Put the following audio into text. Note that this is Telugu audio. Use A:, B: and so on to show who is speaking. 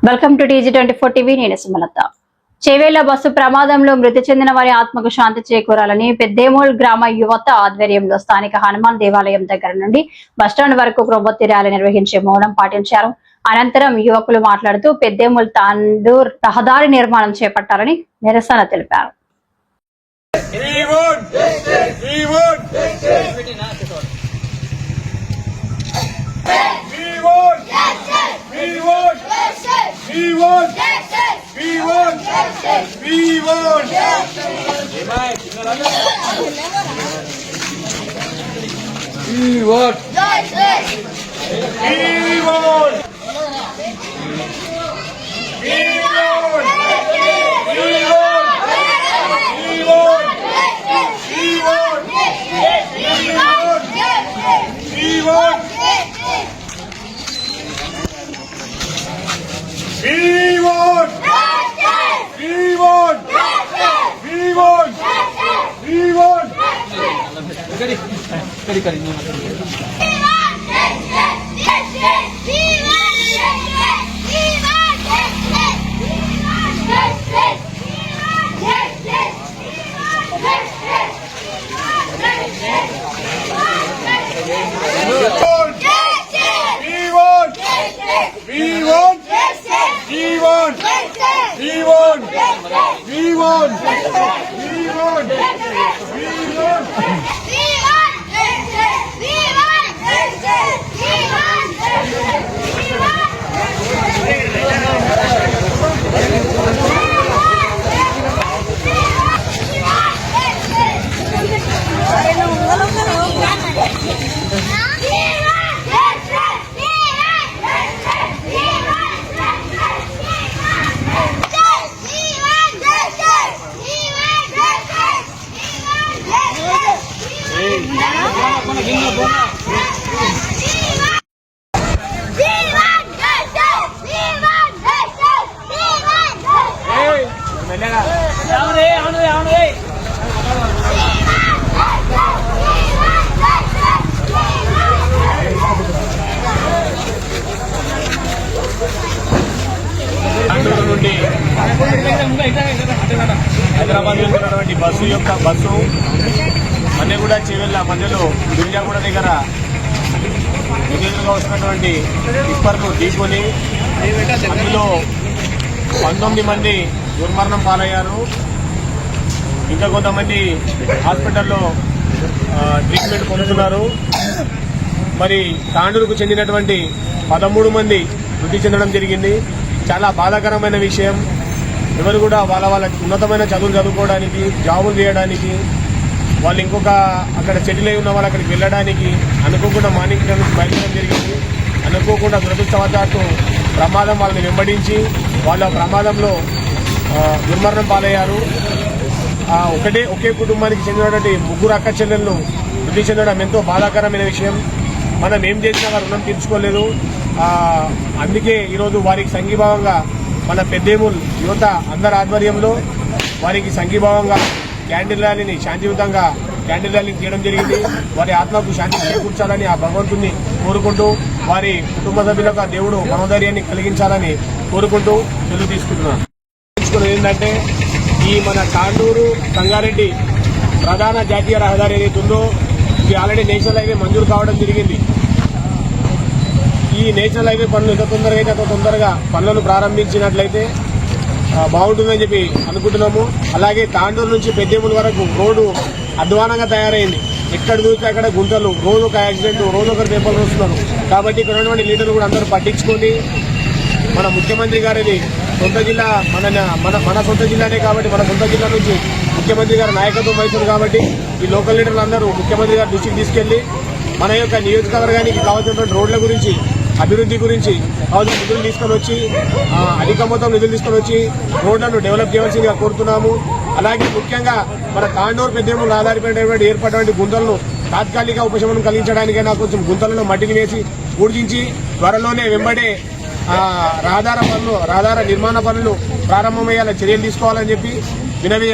A: Welcome to TG24 TV. నేను సుమలత. చేవేళ్ల బస్సు ప్రమాదంలో మృతి చెందిన వారి ఆత్మకు శాంతి చేకూరాలని పెద్దేమూల్ గ్రామ యువత ఆధ్వర్యంలో స్థానిక హనుమాన్ దేవాలయం దగ్గర నుండి బస్టాండ్ వరకు కొవ్వొత్తి ర్యాలీ నిర్వహించి మౌనం పాటించారు. అనంతరం యువకులు మాట్లాడుతూ పెద్దేమూల్ తాండూర్ రహదారి నిర్మాణం చేపట్టాలని నిరసన తెలిపారు.
B: హైదరాబాద్ వెళ్తున్నటువంటి బస్సు మన్నెగూడ చేవెళ్ళ మధ్యలో గిరిజాగూడ దగ్గర ఎదురుగా వస్తున్నటువంటి టిప్పర్ను ఢీకొని అందులో 19 మంది దుర్మరణం పాలయ్యారు. ఇంకా కొంతమంది హాస్పిటల్లో ట్రీట్మెంట్ పొందుతున్నారు. మరి తాండూరుకు చెందినటువంటి 13 మంది మృతి చెందడం జరిగింది. చాలా బాధాకరమైన విషయం. ఎవరు కూడా వాళ్ళ ఉన్నతమైన చదువులు చదువుకోవడానికి, జాబులు చేయడానికి, వాళ్ళు ఇంకొక అక్కడ సెటిల్ అయి ఉన్న వాళ్ళు అక్కడికి వెళ్ళడానికి అనుకోకుండా మార్నింగ్ నుంచి బయలుదేరడం జరిగింది. అనుకోకుండా దురదృష్టవశాత్తు ప్రమాదం వాళ్ళని వెంబడించి వాళ్ళ ప్రమాదంలో దుర్మరణం పాలయ్యారు. ఒకే కుటుంబానికి చెందినటువంటి 3 అక్క చెల్లెలను మృతి చెందడం ఎంతో బాధాకరమైన విషయం. మనం ఏం చేసినా వారు రుణం తీర్చుకోలేదు. అందుకే ఈరోజు వారికి సంఘీభావంగా మన పెద్దేమూల్ యువత అందరి ఆధ్వర్యంలో వారికి సంఘీభావంగా క్యాండిల్ ర్యాలీని శాంతియుతంగా క్యాండిల్ ర్యాలీని చేయడం జరిగింది. వారి ఆత్మకు శాంతి చేకూర్చాలని ఆ భగవంతుని కోరుకుంటూ వారి కుటుంబ సభ్యులకు ఆ దేవుడు మనోధైర్యాన్ని కలిగించాలని కోరుకుంటూ తెలుగు తీసుకుంటున్నాను. ఏంటంటే ఈ మన తాండూరు సంగారెడ్డి ప్రధాన జాతీయ రహదారి ఏదైతే ఉందో ఇది ఆల్రెడీ నేషనల్ హైవే మంజూరు కావడం జరిగింది. ఈ నేషనల్ హైవే పనులు ఎంత తొందరగా అయితే అంత తొందరగా పనులను ప్రారంభించినట్లయితే బాగుంటుందని చెప్పి అనుకుంటున్నాము. అలాగే తాండూరు నుంచి పెద్దేమూల్ వరకు రోడ్డు అధ్వానంగా తయారైంది. ఎక్కడ చూస్తే అక్కడ గుంటలు, రోజు ఒక యాక్సిడెంట్, రోజు ఒకరు పేపర్లు వస్తున్నారు. కాబట్టి ఇక్కడ ఉన్నటువంటి లీడర్లు కూడా అందరూ పట్టించుకొని మన ముఖ్యమంత్రి గారిది సొంత జిల్లా మన సొంత జిల్లానే కాబట్టి మన సొంత జిల్లా నుంచి ముఖ్యమంత్రి గారి నాయకత్వం వహిస్తుంది. కాబట్టి ఈ లోకల్ లీడర్లు అందరూ ముఖ్యమంత్రి గారి దృష్టికి తీసుకెళ్లి మన యొక్క నియోజకవర్గానికి కావాల్సినటువంటి రోడ్ల గురించి, అభివృద్ధి గురించి కావాల్సిన నిధులు తీసుకొని వచ్చి అధిక మొత్తం నిధులు తీసుకొని వచ్చి రోడ్లను డెవలప్ చేయవలసిందిగా కోరుతున్నాము. అలాగే ముఖ్యంగా మన తాండూరు పెద్దేమూల్ ఆధారపడినటువంటి ఏర్పడినటువంటి గుంతలను తాత్కాలిక ఉపశమనం కలిగించడానికైనా కొంచెం గుంతలను మట్టిని వేసి పూడ్చించి త్వరలోనే వెంబడే రహదార నిర్మాణ పనులు ప్రారంభమయ్యేలా చర్యలు తీసుకోవాలని చెప్పి వినవి